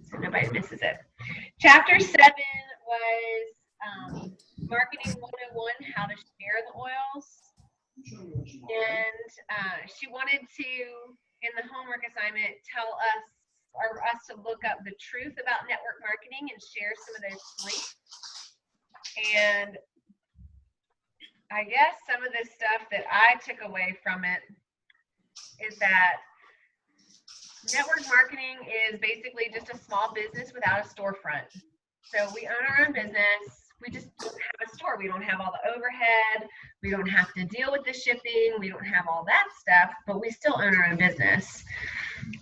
so nobody misses it. Chapter 7 was Marketing 101, how to share the oils. And she wanted to, in the homework assignment, tell us to look up the truth about network marketing and share some of those points. And I guess some of the stuff that I took away from it is that network marketing is basically just a small business without a storefront. So we own our own business. We just don't have a store. We don't have all the overhead. We don't have to deal with the shipping. We don't have all that stuff, but we still own our own business.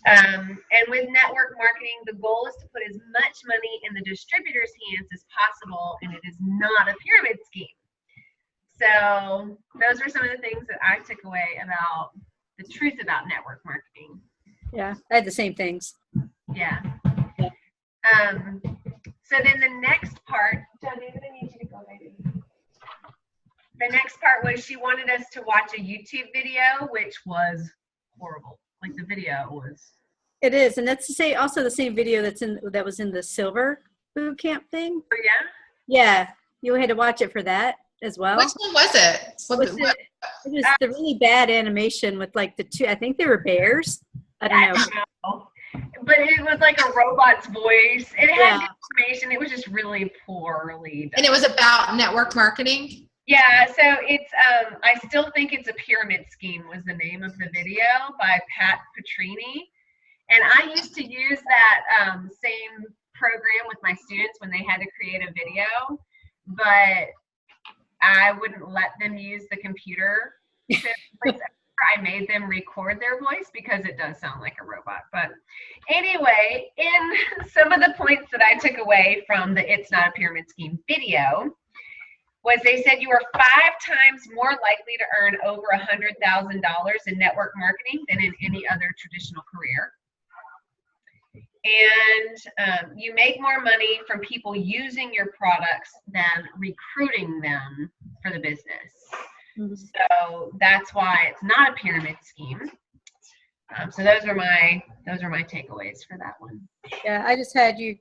And with network marketing, the goal is to put as much money in the distributor's hands as possible, and it is not a pyramid scheme. So those are some of the things that I took away about the truth about network marketing. Yeah, I had the same things. Yeah. So then the next part, John David, I need you to go, baby. The next part was she wanted us to watch a YouTube video, which was horrible. Like the video was. It is, and that's also the same video that was in the silver boot camp thing. Oh yeah. Yeah, you had to watch it for that as well. Which one was it? It was the really bad animation with like the two. I think they were bears. I don't know. But it was like a robot's voice. It had information. It was just really poorly done. And it was about network marketing? Yeah, so it's, I still think it's a pyramid scheme was the name of the video by Pat Petrini. And I used to use that same program with my students when they had to create a video, but I wouldn't let them use the computer. I made them record their voice because it does sound like a robot. But anyway, in some of the points that I took away from the It's Not a Pyramid Scheme video was they said you are 5 times more likely to earn over $100,000 in network marketing than in any other traditional career. And you make more money from people using your products than recruiting them for the business. So that's why it's not a pyramid scheme. So those are my takeaways for that one. Yeah, I just had you're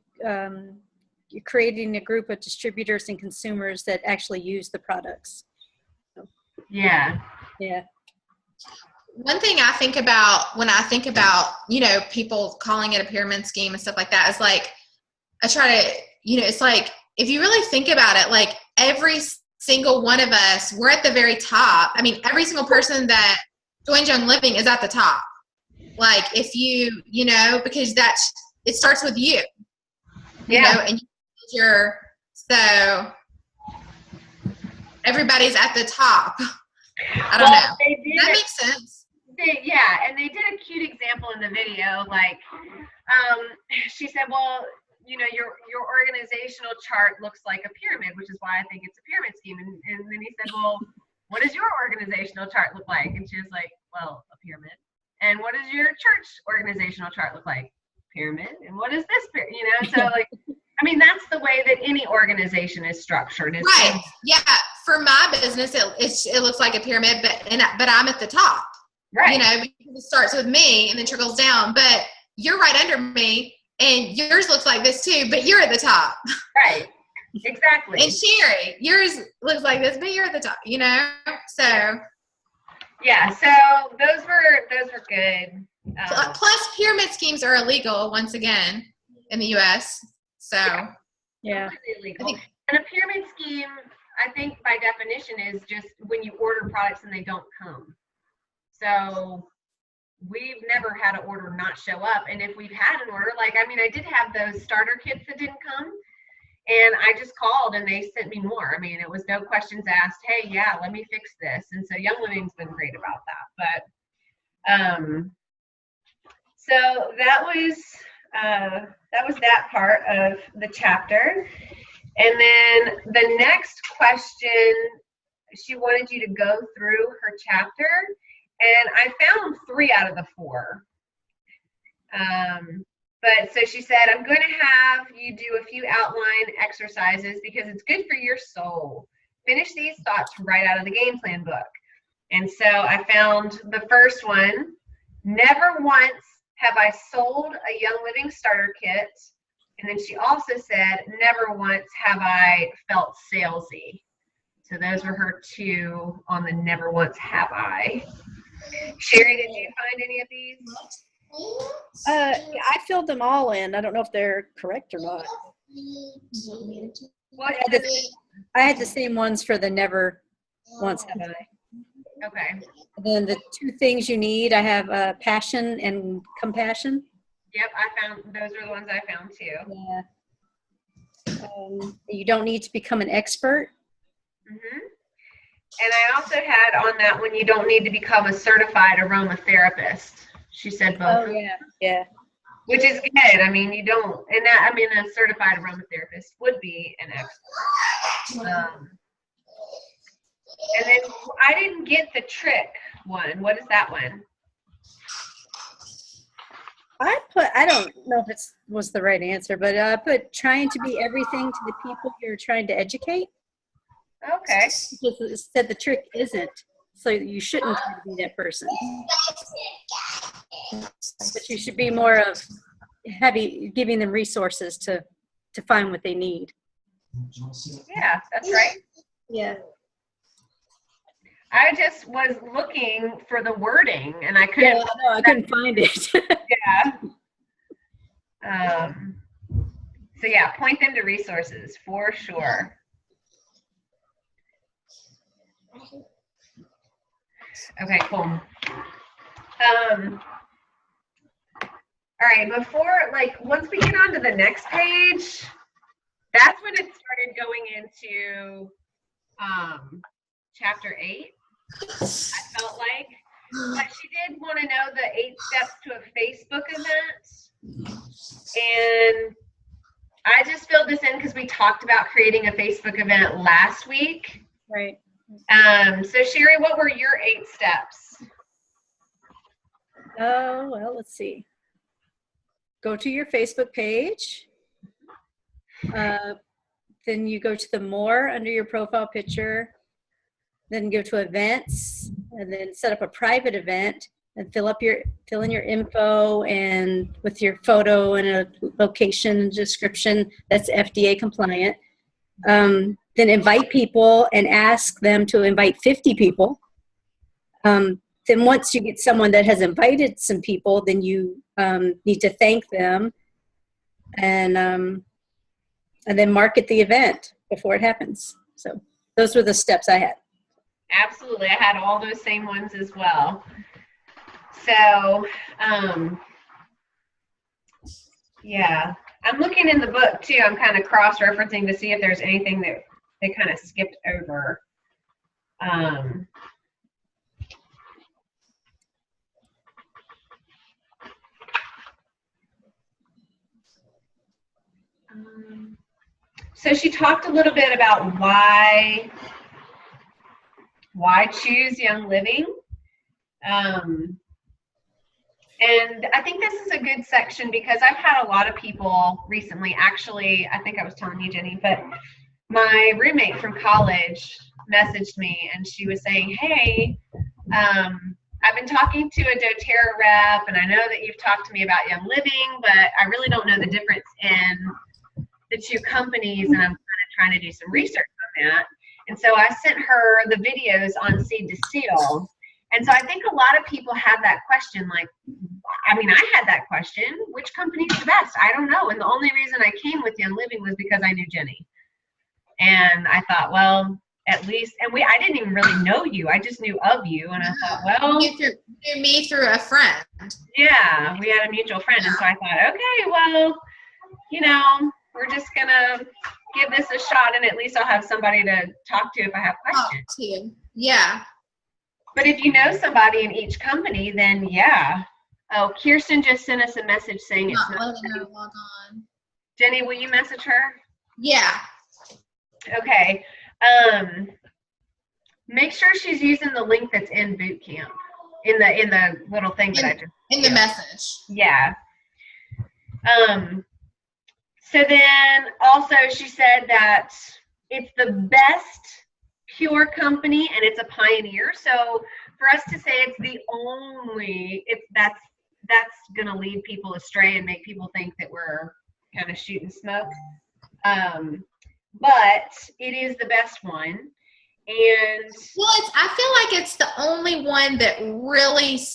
creating a group of distributors and consumers that actually use the products. Yeah. Yeah. One thing I think about when I think about, people calling it a pyramid scheme and stuff like that is like, I try to, it's like, if you really think about it, like every single one of us, we're at the very top. I mean, every single person that joins Young Living is at the top. Like if because it starts with you. And so everybody's at the top. I don't know. That makes sense. And they did a cute example in the video. Like, she said, well, your organizational chart looks like a pyramid, which is why I think it's a pyramid scheme. And then he said, well, what does your organizational chart look like? And she was like, well, a pyramid. And what does your church organizational chart look like? Pyramid. And what is this pyramid? So like, I mean, that's the way that any organization is structured. Right. Yeah. For my business, it looks like a pyramid, but I'm at the top. Right. Because it starts with me and then trickles down. But you're right under me, and yours looks like this too, but you're at the top. Right. Exactly. And Sherry, yours looks like this, but you're at the top. So. Yeah. So those were good. Plus, pyramid schemes are illegal once again in the U.S. So. Yeah. Illegal. And a pyramid scheme, I think by definition, is just when you order products and they don't come. So we've never had an order not show up. And if we've had an order, I did have those starter kits that didn't come. And I just called and they sent me more. I mean, it was no questions asked. Hey, yeah, let me fix this. And so Young Living's been great about that. But so that was that part of the chapter. And then the next question, she wanted you to go through her chapter, and I found 3 out of the 4. But so she said, I'm going to have you do a few outline exercises because it's good for your soul. Finish these thoughts right out of the game plan book. And so I found the first one. Never once have I sold a Young Living starter kit And then she also said, never once have I felt salesy. So those were her 2 on the never once have I. Sherry, did you find any of these? I filled them all in. I don't know if they're correct or not. What I had the same ones for the never once have I. Okay. And then the 2 things you need, I have passion and compassion. Yep, I found those are the ones I found too. Yeah. You don't need to become an expert. Mm-hmm. And I also had on that one, you don't need to become a certified aromatherapist. She said both. Oh, yeah, yeah. Which is good. I mean, you don't, and that, I mean, a certified aromatherapist would be an expert. And then I didn't get the trick one. What is that one? I don't know if it was the right answer, but I put trying to be everything to the people you're trying to educate. Okay. Because it said the trick isn't, so you shouldn't try to be that person. But you should be more of giving them resources to find what they need. Yeah, that's right. Yeah. I just was looking for the wording and I couldn't. Yeah, no, I couldn't find it. Yeah. So yeah, point them to resources for sure. Okay, cool. All right, before, like, once we get on to the next page, that's when it started going into chapter 8, I felt like. But she did want to know the 8 steps to a Facebook event. And I just filled this in because we talked about creating a Facebook event last week. Right. So Sherry, what were your 8 steps? Oh, well, let's see. Go to your Facebook page. Then you go to the more under your profile picture. Then go to events, and then set up a private event and fill in your info and with your photo and a location and description that's FDA compliant. Then invite people and ask them to invite 50 people. Then once you get someone that has invited some people, then you need to thank them and then market the event before it happens. So those were the steps I had. Absolutely. I had all those same ones as well. So, yeah, I'm looking in the book too. I'm kind of cross-referencing to see if there's anything that they kind of skipped over. So she talked a little bit about why choose Young Living. And I think this is a good section because I've had a lot of people recently, actually, I think I was telling you, Jenny, but my roommate from college messaged me and she was saying, hey, I've been talking to a doTERRA rep and I know that you've talked to me about Young Living, but I really don't know the difference in the 2 companies and I'm kind of trying to do some research on that. And so I sent her the videos on Seed to Seal. And so I think a lot of people have that question, like, I mean, I had that question, which company's the best? I don't know. And the only reason I came with Young Living was because I knew Jenny. And I thought, well, at least, and I didn't even really know you. I just knew of you. And I thought, well. You knew me through a friend. Yeah, we had a mutual friend. And so I thought, okay, well, you know, we're just going to give this a shot and at least I'll have somebody to talk to if I have questions. Yeah. But if you know somebody in each company, then yeah. Oh, Kirsten just sent us a message saying it's not letting her log on. Jenny, will you message her? Yeah. Okay. Make sure she's using the link that's in Bootcamp, in the little thing that I just in the message. Yeah. So then also she said that it's the best pure company and it's a pioneer. So for us to say it's the only, that's going to lead people astray and make people think that we're kind of shooting smoke. But it is the best one. And well, I feel like it's the only one that really is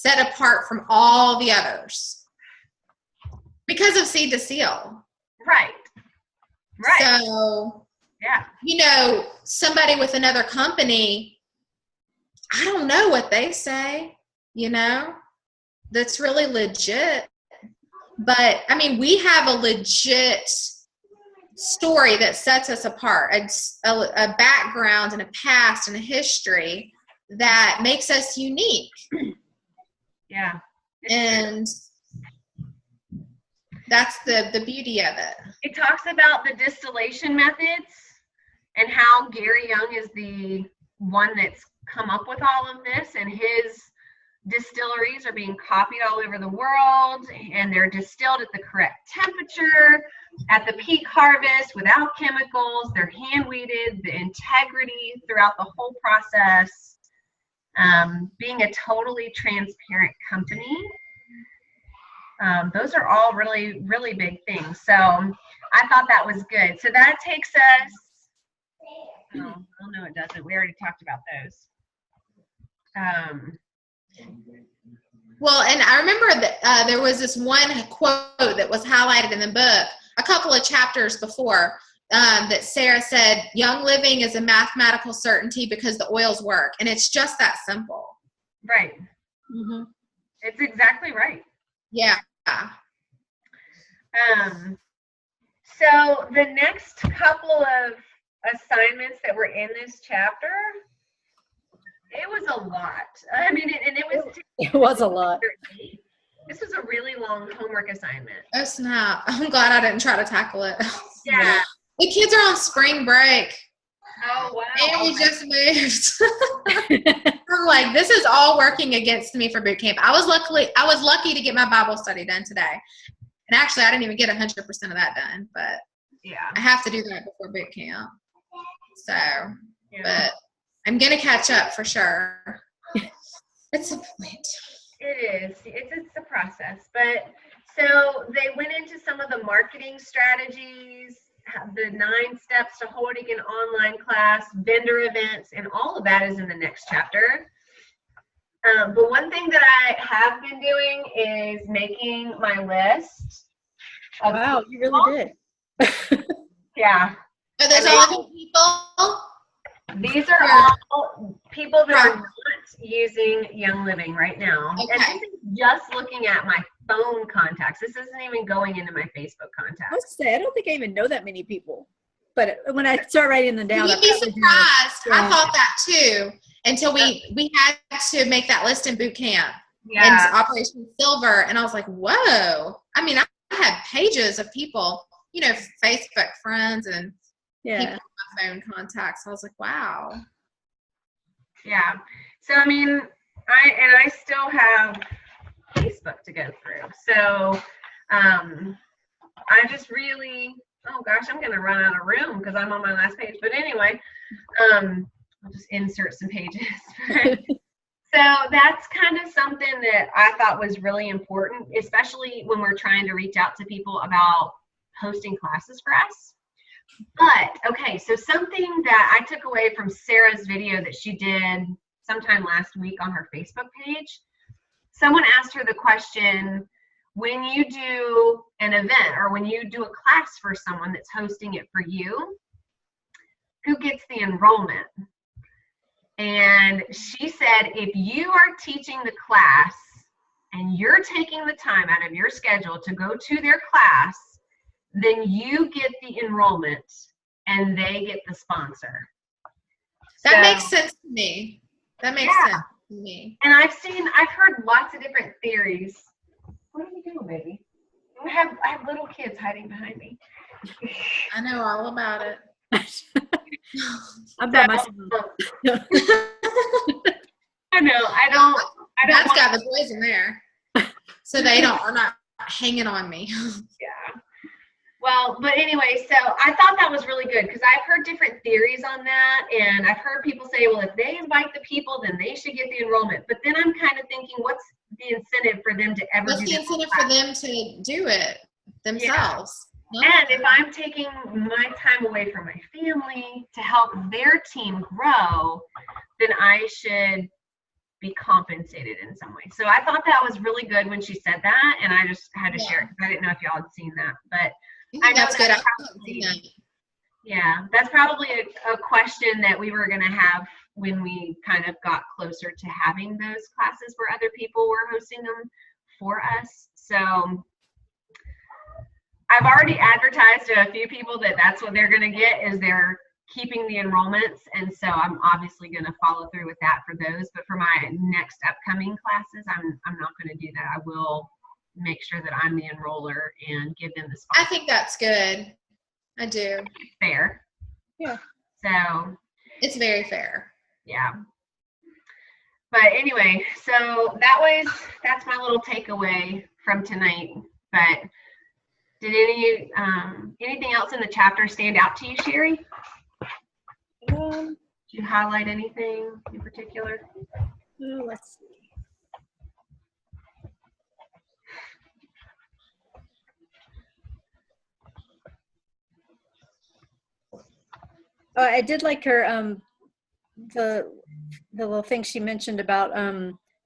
set apart from all the others because of Seed to Seal. Right. So, yeah, somebody with another company, I don't know what they say, that's really legit. But I mean, we have a legit story that sets us apart, a background and a past and a history that makes us unique. Yeah. And that's the beauty of it. It talks about the distillation methods and how Gary Young is the one that's come up with all of this, and his distilleries are being copied all over the world, and they're distilled at the correct temperature, at the peak harvest, without chemicals. They're hand weeded, the integrity throughout the whole process, being a totally transparent company. Those are all really, really big things. So I thought that was good. So that takes us, oh no, it doesn't. We already talked about those. Well, and I remember that there was this one quote that was highlighted in the book a couple of chapters before that Sarah said, young living is a mathematical certainty because the oils work. And it's just that simple. Right. Mm-hmm. It's exactly right. Yeah. So the next couple of assignments that were in this chapter, it was a lot. I mean, it was a lot. This was a really long homework assignment. Oh, snap. I'm glad I didn't try to tackle it. Yeah. The kids are on spring break. Oh, wow. And we just moved. I'm like, this is all working against me for boot camp. I was lucky to get my Bible study done today. And actually, I didn't even get 100% of that done, but yeah, I have to do that before boot camp. So, but I'm going to catch up for sure. It's a point. It is. It's a process. But so they went into some of the marketing strategies, the 9 steps to holding an online class, vendor events, and all of that is in the next chapter. But one thing that I have been doing is making my list. Wow, you really did. Yeah. Are those all people? These are all people that are not using Young Living right now. Okay. And this is just looking at my phone contacts. This isn't even going into my Facebook contacts. I was to say, I don't think I even know that many people. But when I start writing them down, You'd be surprised. I thought that too until we had to make that list in boot camp. Yeah. And Operation Silver, and I was like, whoa. I mean, I had pages of people, Facebook friends and people in my phone contacts. I was like, wow. Yeah. So, I mean, I still have Facebook to go through. So, I just really, oh gosh, I'm going to run out of room because I'm on my last page. But anyway, I'll just insert some pages. So that's kind of something that I thought was really important, especially when we're trying to reach out to people about hosting classes for us. But, okay, so something that I took away from Sarah's video that she did sometime last week on her Facebook page, someone asked her the question, when you do an event or when you do a class for someone that's hosting it for you, who gets the enrollment? And she said, if you are teaching the class and you're taking the time out of your schedule to go to their class, then you get the enrollment and they get the sponsor. That makes sense to me. That makes sense to me. And I've heard lots of different theories. What are we doing, baby? I have little kids hiding behind me. I know all about it. I'm by myself. I know. I don't. That's got the boys in there, so are not hanging on me. Yeah. Well, but anyway, so I thought that was really good because I've heard different theories on that, and I've heard people say, well, if they invite the people, then they should get the enrollment. But then I'm kind of thinking, what's the incentive for them to ever do that? What's the incentive for them to do it? themselves. And if I'm taking my time away from my family to help their team grow, then I should be compensated in some way. So I thought that was really good when she said that, and I just had to share it because I didn't know if y'all had seen that. But I know that's good. Yeah, that's probably a question that we were going to have when we kind of got closer to having those classes where other people were hosting them for us. So I've already advertised to a few people that that's what they're going to get, is they're keeping the enrollments. And so I'm obviously going to follow through with that for those. But for my next upcoming classes, I'm not going to do that. I will make sure that I'm the enroller and give them the spot. I think that's good. I do. Fair. Yeah. So it's very fair. Yeah. But anyway, so that's my little takeaway from tonight. But did anything else in the chapter stand out to you, Sherry? Did you highlight anything in particular? Let's see. I did like her the little thing she mentioned about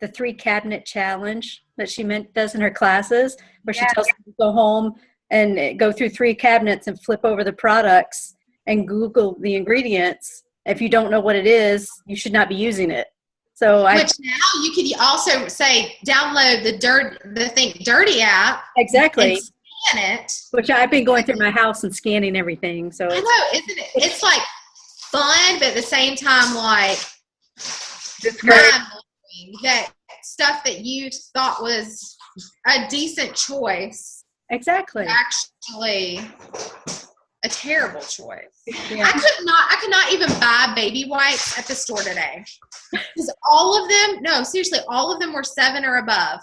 the 3 cabinet challenge that she does in her classes, where she tells them to go home and go through 3 cabinets and flip over the products and Google the ingredients. If you don't know what it is, you should not be using it. So which now you could also say download the Think Dirty app. Exactly. And scan it. Which I've been going through my house and scanning everything. So I know, isn't it? It's like fun, but at the same time, like that stuff that you thought was a decent choice. Exactly. Actually, a terrible choice. Yeah. I could not even buy baby wipes at the store today because all of them were 7 or above.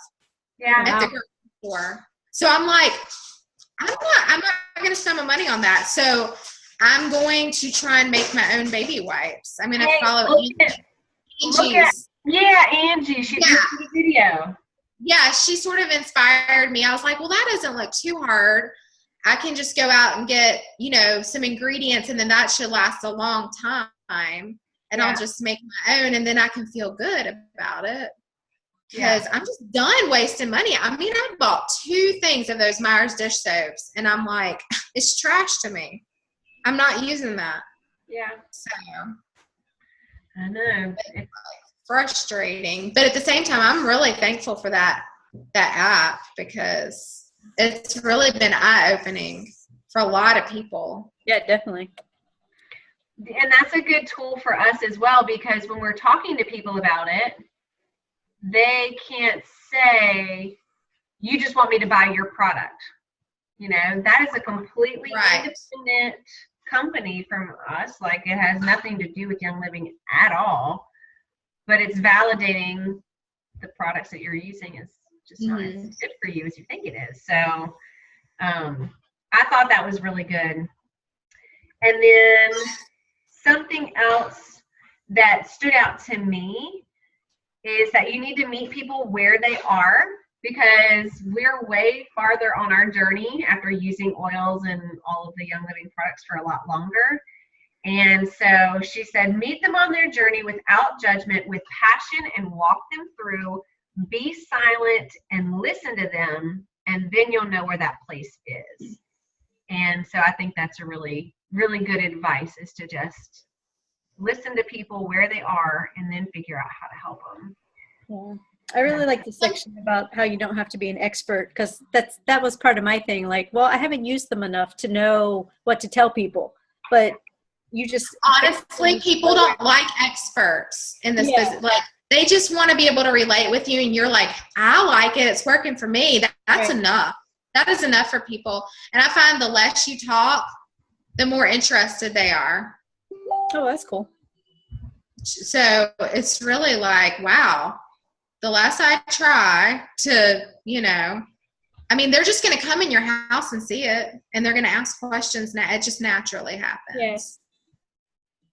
Yeah. At the grocery store. So I'm like, I'm not going to spend my money on that. So I'm going to try and make my own baby wipes. I'm going to follow Angie's. Angie. She did the video. Yeah, she sort of inspired me. I was like, well, that doesn't look too hard. I can just go out and get, some ingredients, and then that should last a long time. And I'll just make my own, and then I can feel good about it. Because I'm just done wasting money. I mean, I bought 2 things of those Myers dish soaps, and I'm like, it's trash to me. I'm not using that. Yeah. So. I know. It's frustrating. But at the same time, I'm really thankful for that app, because it's really been eye-opening for a lot of people. Yeah, definitely. And that's a good tool for us as well, because when we're talking to people about it, they can't say, you just want me to buy your product. That is a completely independent company from us. Like, it has nothing to do with Young Living at all, but it's validating the products that you're using is just not as good for you as you think it is. So I thought that was really good. And then something else that stood out to me is that you need to meet people where they are, because we're way farther on our journey after using oils and all of the Young Living products for a lot longer. And so she said, meet them on their journey without judgment, with passion, and walk them through. Be silent and listen to them, and then you'll know where that place is. And so I think that's a really, really good advice, is to just listen to people where they are and then figure out how to help them. Yeah. I really like the section about how you don't have to be an expert, because that was part of my thing. Like, well, I haven't used them enough to know what to tell people, but you just honestly, people don't like experts in this business. Like, they just want to be able to relate with you, and you're like, I like it, it's working for me. That's enough. That is enough for people. And I find the less you talk, the more interested they are. Oh, that's cool. So it's really like, wow, the less I try to, I mean, they're just going to come in your house and see it, and they're going to ask questions. Now, it just naturally happens. Yes.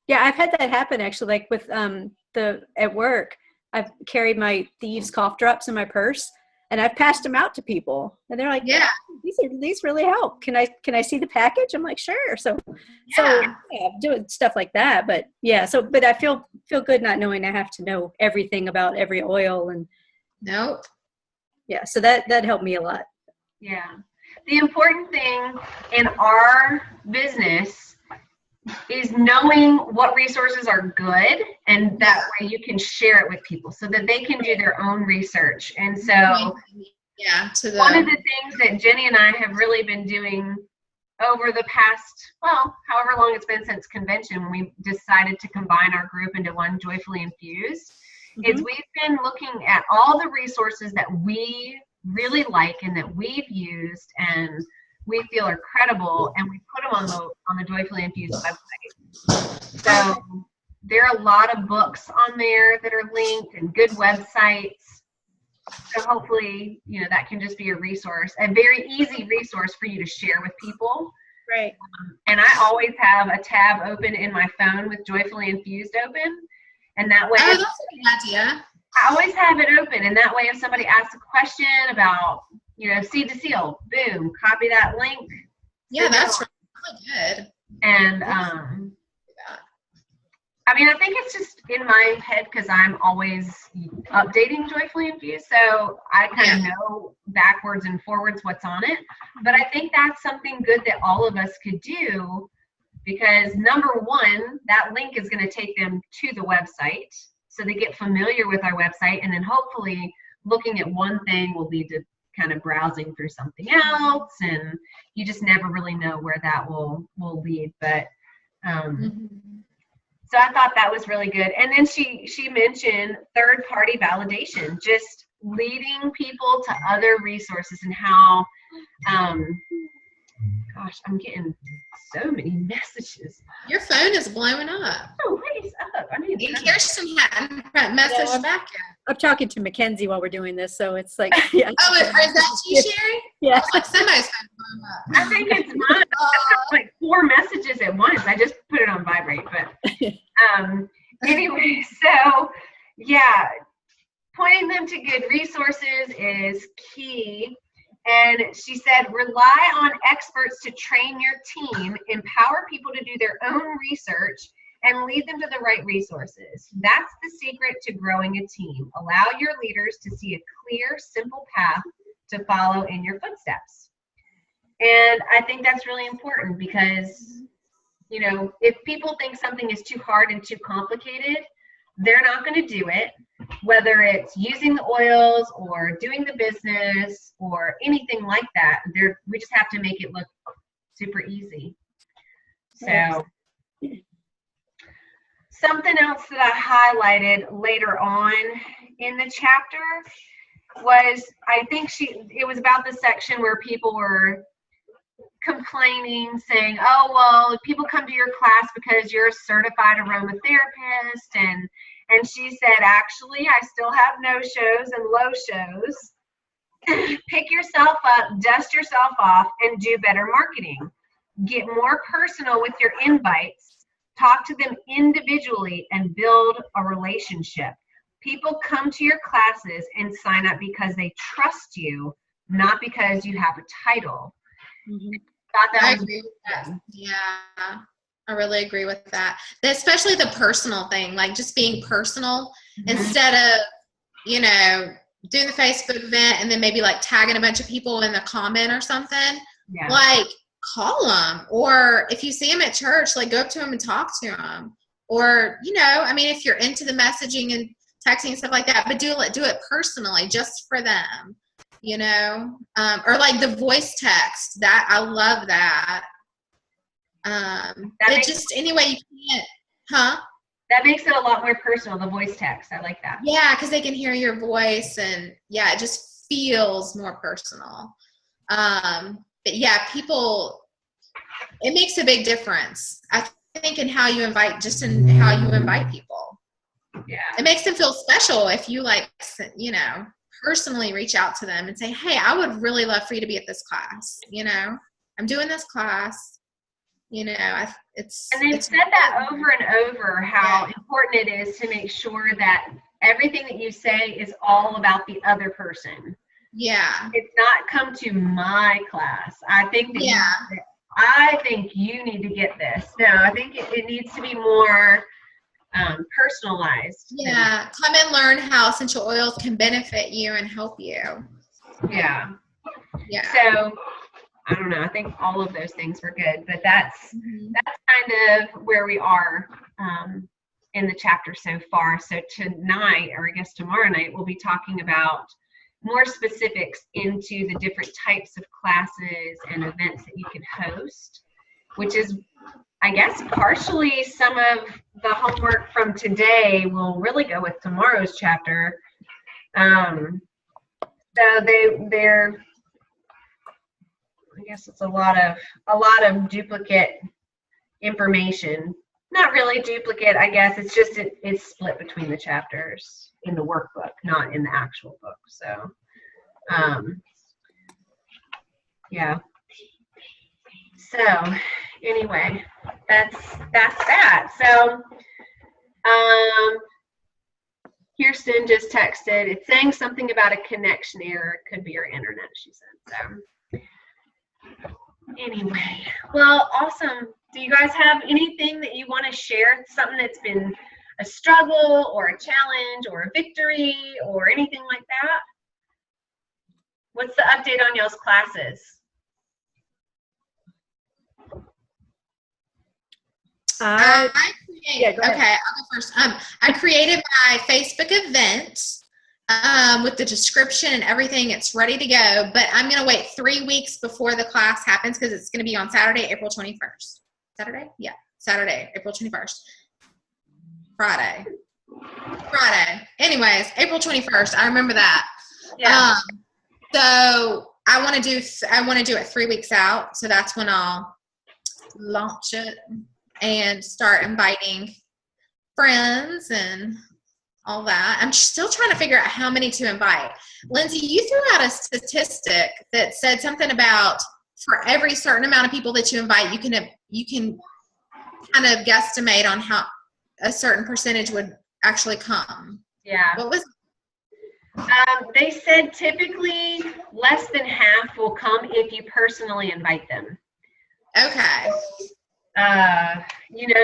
Yeah, I've had that happen actually, like with at work. I've carried my Thieves cough drops in my purse, and I've passed them out to people, and they're like, Yeah. these really help. Can I see the package? I'm like, sure. So doing stuff like that. But yeah, but I feel good not knowing I have to know everything about every oil. And Nope. yeah, so that helped me a lot. Yeah. The important thing in our business is knowing what resources are good, and that way you can share it with people so that they can do their own research. And so one of the things that Jenny and I have really been doing over the past, however long it's been since convention, when we decided to combine our group into one Joyfully Infused, is we've been looking at all the resources that we really like and that we've used and we feel are credible, and we put them on the Joyfully Infused website. So there are a lot of books on there that are linked and good websites. So hopefully, that can just be a resource, a very easy resource for you to share with people. Right. And I always have a tab open in my phone with Joyfully Infused open. And that way, that's a good idea. I always have it open. And that way, if somebody asks a question about, seed to seal, boom, copy that link. Yeah, that's really good. And, I think it's just in my head because I'm always updating Joyfully Infused, so I kind of know backwards and forwards what's on it. But I think that's something good that all of us could do, because number one, that link is going to take them to the website, so they get familiar with our website, and then hopefully looking at one thing will lead to kind of browsing through something else, and you just never really know where that will lead. But so I thought that was really good. And then she mentioned third-party validation, just leading people to other resources, and how, gosh, I'm getting so many messages. Your phone is blowing up. Oh, what is up? I mean, Kirsten hadn't messaged back yet. I'm talking to Mackenzie while we're doing this, so it's like, is that you, Sherry? Yeah. I was like, somebody's phone blowing up. I think it's mine. I got like 4 messages at once. I just put it on vibrate, but anyway, so yeah, pointing them to good resources is key. And she said, rely on experts to train your team, empower people to do their own research, and lead them to the right resources. That's the secret to growing a team. Allow your leaders to see a clear, simple path to follow in your footsteps. And I think that's really important, because, if people think something is too hard and too complicated, they're not going to do it, whether it's using the oils or doing the business or anything like that. We just have to make it look super easy. So something else that I highlighted later on in the chapter was, I think it was about the section where people were complaining, saying, oh, well, people come to your class because you're a certified aromatherapist. And she said, actually, I still have no-shows and low-shows. Pick yourself up, dust yourself off, and do better marketing. Get more personal with your invites. Talk to them individually and build a relationship. People come to your classes and sign up because they trust you, not because you have a title. I agree with that. Yeah, I really agree with that. Especially the personal thing, like just being personal instead of, doing the Facebook event and then maybe like tagging a bunch of people in the comment or something. Yeah. Like, call them, or if you see them at church, like go up to them and talk to them. Or, if you're into the messaging and texting and stuff like that, but do it personally, just for them. Or like the voice text, that I love that. Anyway, you can't, that makes it a lot more personal, the voice text. I like that. Yeah, because they can hear your voice, and it just feels more personal. But yeah, it makes a big difference, I think, in how you invite people. Yeah, it makes them feel special if you personally reach out to them and say, hey, I would really love for you to be at this class. I'm doing this class. And they've said that over and over, how important it is to make sure that everything that you say is all about the other person. Yeah. It's not come to my class. I think that I think you need to get this. No, I think it needs to be more personalized. Yeah. Come and learn how essential oils can benefit you and help you. Yeah. Yeah. So I don't know. I think all of those things were good, but that's kind of where we are in the chapter so far. So tonight, or I guess tomorrow night, we'll be talking about more specifics into the different types of classes and events that you can host, which is, I guess, partially some of the homework from today will really go with tomorrow's chapter. So they're I guess it's a lot of duplicate information. Not really duplicate, I guess. It's just it's split between the chapters in the workbook, not in the actual book. So, yeah. So, anyway, that's that. So, Kirsten just texted. It's saying something about a connection error. It could be your internet, she said. So. Anyway, well, awesome. Do you guys have anything that you want to share? Something that's been a struggle or a challenge or a victory or anything like that? What's the update on y'all's classes? I'll go first. I created my Facebook event with the description and everything. It's ready to go, but I'm going to wait 3 weeks before the class happens because it's going to be on Saturday, April 21st. Saturday? Yeah, Saturday, April 21st. Friday. Anyways, April 21st. I remember that. Yeah. So I want to do it 3 weeks out. So that's when I'll launch it and start inviting friends and all that. I'm still trying to figure out how many to invite. Lindsay, you threw out a statistic that said something about for every certain amount of people that you invite, you can kind of guesstimate on how a certain percentage would actually come. Yeah. What was they said typically less than half will come if you personally invite them. Okay.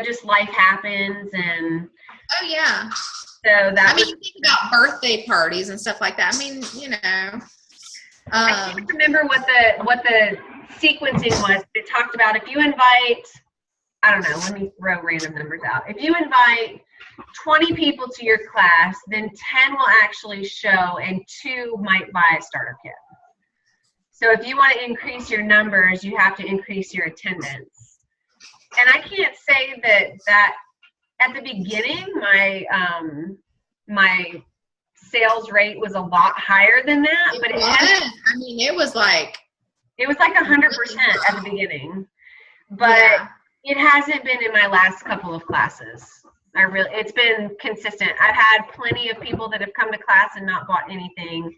Just life happens and oh yeah. So that you think about birthday parties and stuff like that. I mean, I can't remember what the sequencing was. It talked about if you invite, I don't know, let me throw random numbers out. If you invite 20 people to your class, then 10 will actually show and 2 might buy a starter kit. So if you want to increase your numbers, you have to increase your attendance. And I can't say that at the beginning, my sales rate was a lot higher than that, but it was like 100% at the beginning, but it hasn't been in my last couple of classes. It's been consistent. I've had plenty of people that have come to class and not bought anything,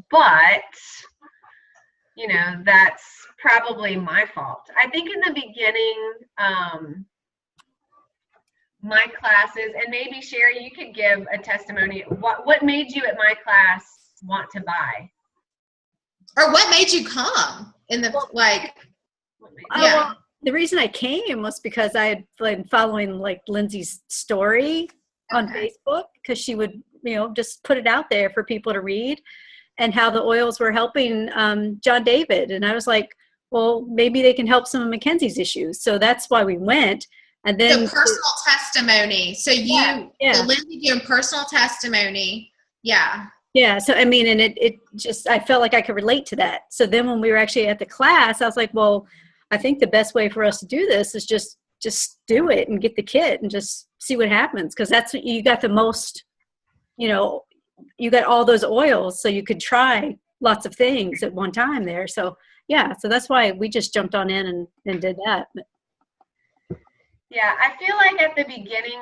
but that's probably my fault. I think in the beginning, my classes, and maybe Sherry, you could give a testimony. What made you at my class want to buy? Or what made you come in the Well, the reason I came was because I had been following Lindsay's story on Facebook, because she would, just put it out there for people to read and how the oils were helping John David. And I was like, well, maybe they can help some of Mackenzie's issues. So that's why we went. And then personal testimony. So so Lindsay doing personal testimony. Yeah. Yeah. So, and it just, I felt like I could relate to that. So then when we were actually at the class, I was like, well, I think the best way for us to do this is just do it and get the kit and just see what happens. Cause that's what you got the most, you got all those oils, so you could try lots of things at one time there. So yeah. So that's why we just jumped on in and did that. Yeah, I feel like at the beginning,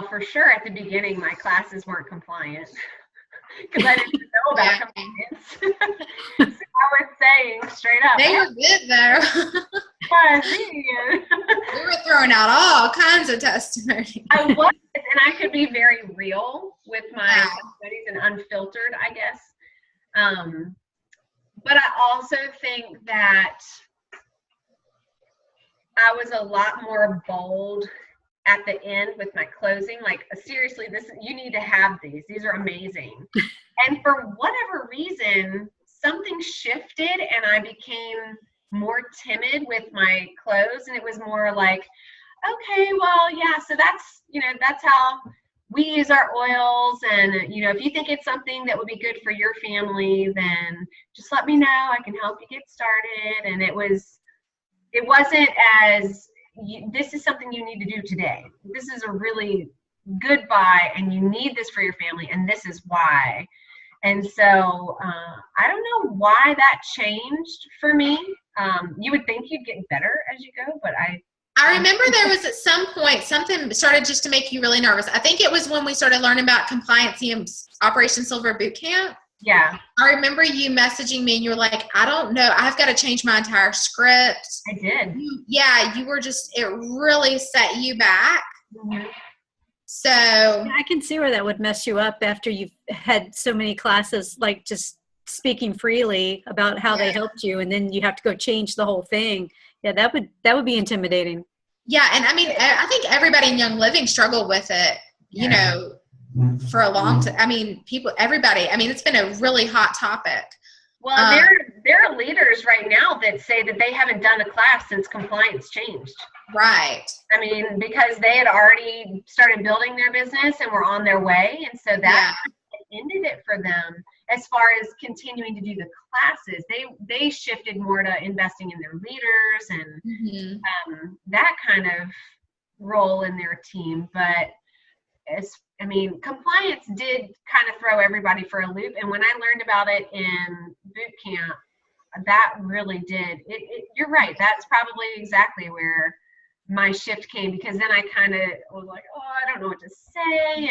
for sure at the beginning, my classes weren't compliant because I didn't know about compliance. So I was saying straight up. They were good though. We were throwing out all kinds of testimonies. I was, and I could be very real with my testimonies. and unfiltered, I guess. But I also think that I was a lot more bold at the end with my closing. Like, seriously, you need to have these. These are amazing. And for whatever reason, something shifted and I became more timid with my close. And it was more like, okay, well, yeah, so that's how we use our oils. And, if you think it's something that would be good for your family, then just let me know. I can help you get started. And it wasn't as, this is something you need to do today. This is a really good buy and you need this for your family. And this is why. And so I don't know why that changed for me. You would think you'd get better as you go, but I remember there was at some point something started just to make you really nervous. I think it was when we started learning about Compliance and Operation Silver Bootcamp. Yeah. I remember you messaging me and you were like, I don't know, I've got to change my entire script. I did. You were just, it really set you back. Mm-hmm. So I can see where that would mess you up after you've had so many classes, like just speaking freely about how they helped you, and then you have to go change the whole thing. Yeah, that would be intimidating. Yeah, and I mean, I think everybody in Young Living struggled with it, for a long time. I mean, everybody. I mean, it's been a really hot topic. Well, there are leaders right now that say that they haven't done a class since compliance changed. Right. I mean, because they had already started building their business and were on their way, and so that ended it for them. As far as continuing to do the classes, they shifted more to investing in their leaders and that kind of role in their team. But compliance did kind of throw everybody for a loop. And when I learned about it in boot camp, that really did. You're right. That's probably exactly where my shift came, because then I kind of was like, oh, I don't know what to say.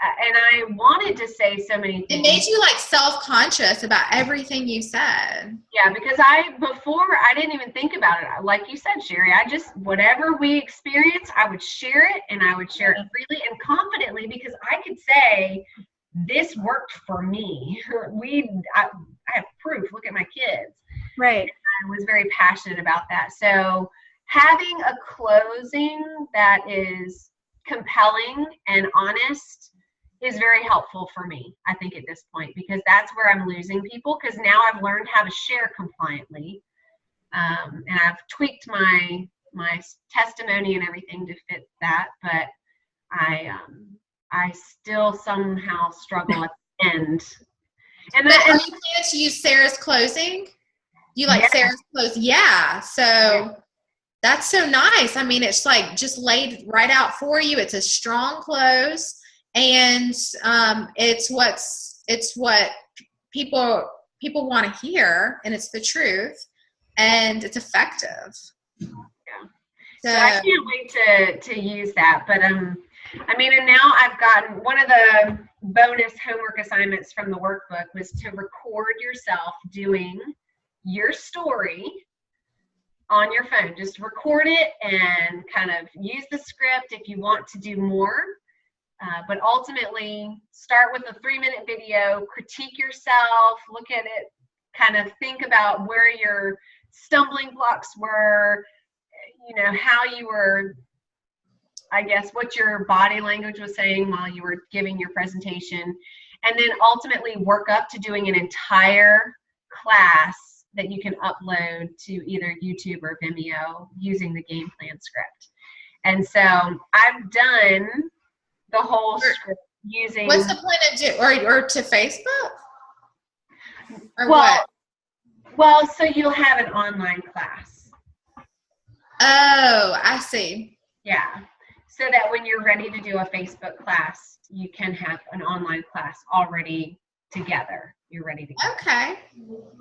And I wanted to say so many things. It made you like self-conscious about everything you said. Yeah, because before I didn't even think about it. Like you said, Sherry, whatever we experienced, I would share it, and I would share it freely and confidently, because I could say, this worked for me. I have proof. Look at my kids. Right. And I was very passionate about that. So having a closing that is compelling and honest is very helpful for me, I think, at this point, because that's where I'm losing people, because now I've learned how to share compliantly. And I've tweaked my testimony and everything to fit that, but I still somehow struggle at the end. And are you planning to use Sarah's closing? You like Sarah's closing? Yeah. So that's so nice. I mean, it's like just laid right out for you. It's a strong close. And it's what people want to hear, and it's the truth, and it's effective. Yeah. So I can't wait to use that. But and now I've gotten one of the bonus homework assignments from the workbook was to record yourself doing your story on your phone. Just record it and kind of use the script if you want to do more. But ultimately, start with a 3-minute video, critique yourself, look at it, kind of think about where your stumbling blocks were, how you were, I guess, what your body language was saying while you were giving your presentation, and then ultimately work up to doing an entire class that you can upload to either YouTube or Vimeo using the game plan script. And so I've done the whole script using. What's the point of or to Facebook? Or what? Well, so you'll have an online class. Oh, I see. Yeah. So that when you're ready to do a Facebook class, you can have an online class already together. You're ready to go. Okay.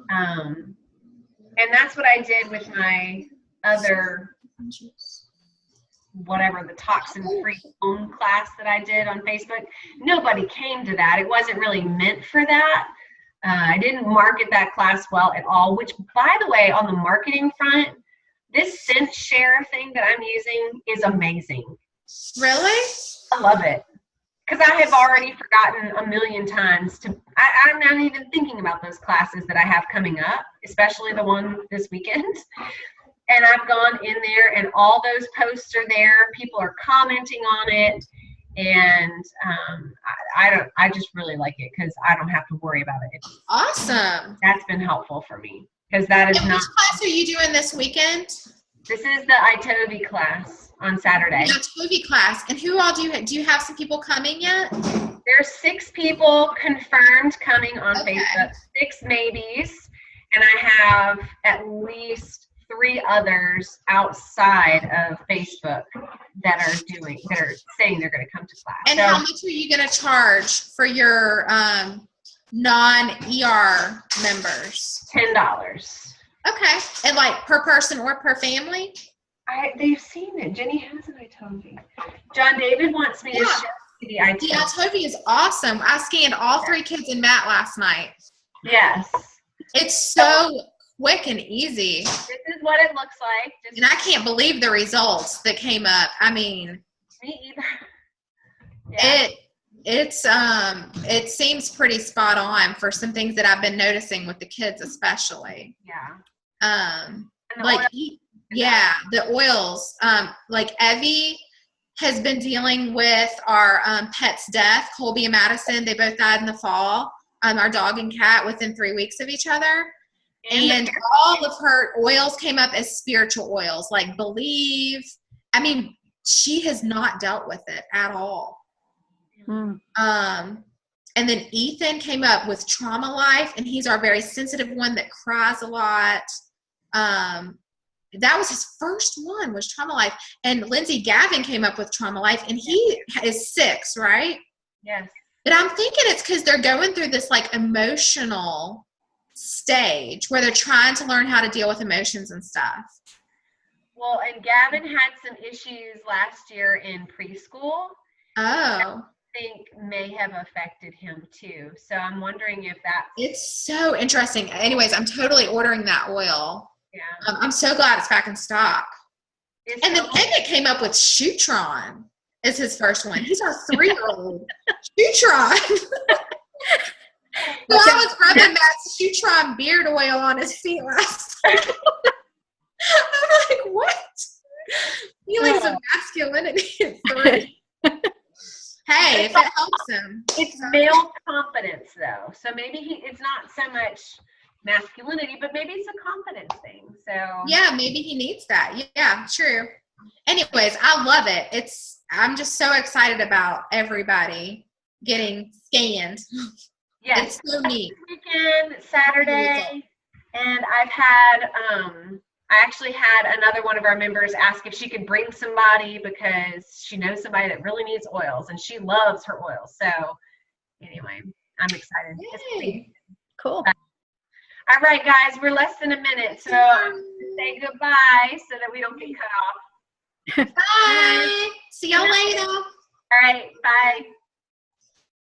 And that's what I did with my other, whatever, the toxin-free home class that I did on Facebook. Nobody came to that. It wasn't really meant for that. I didn't market that class well at all, which, by the way, on the marketing front, this scent share thing that I'm using is amazing. Really? I love it. because I have already forgotten a million times I'm not even thinking about those classes that I have coming up, especially the one this weekend. And I've gone in there and all those posts are there. People are commenting on it. And I just really like it because I don't have to worry about it. Awesome. That's been helpful for me because that is and which class are you doing this weekend? This is the ITOVI class on Saturday. The ITOVI class. And who all do you have some people coming yet? There's 6 people confirmed coming on Facebook, 6 maybes, and I have at least 3 others outside of Facebook that are saying they're going to come to class. And how much are you going to charge for your non-ER members? $10. Okay. And like per person or per family? They've seen it. Jenny hasn't, I told you. John David wants me to show the ITOVI. The ITOVI is awesome. I scanned all 3 kids in Matt last night. Yes. It's so quick and easy. This is what it looks like. And I can't believe the results that came up. I mean, me either. Yeah. It seems pretty spot on for some things that I've been noticing with the kids, especially. Yeah. The oils. Like Evie has been dealing with our pet's death, Colby and Madison. They both died in the fall. Our dog and cat within 3 weeks of each other. And all of her oils came up as spiritual oils, like Believe. I mean, she has not dealt with it at all. And then Ethan came up with Trauma Life, and he's our very sensitive one that cries a lot. That was his first one, was Trauma Life. And Lindsay Gavin came up with Trauma Life, and he is 6, right? Yes. But I'm thinking it's because they're going through this like emotional stage where they're trying to learn how to deal with emotions and stuff. Well, and Gavin had some issues last year in preschool. Oh. I think may have affected him too. So I'm wondering if that's... It's so interesting. Anyways, I'm totally ordering that oil. Yeah. I'm so glad it's back in stock. And then Emmett came up with Shootron as his first one. He's our 3-year-old. Shootron. So I was rubbing that Shootron beard oil on his feet last night. I'm like, what? Feelings of masculinity at 3. Hey, if it helps him. It's male confidence, though. So maybe it's not so much masculinity, but maybe it's a confidence thing. So yeah, maybe he needs that. Yeah, true. Anyways, I love it. I'm just so excited about everybody getting scanned. Yes, it's so neat. Weekend, Saturday, and I've had I actually had another one of our members ask if she could bring somebody because she knows somebody that really needs oils, and she loves her oils. So anyway, I'm excited. Cool. All right, guys, we're less than a minute, so say goodbye so that we don't get cut off. Bye. See y'all later. All right, bye.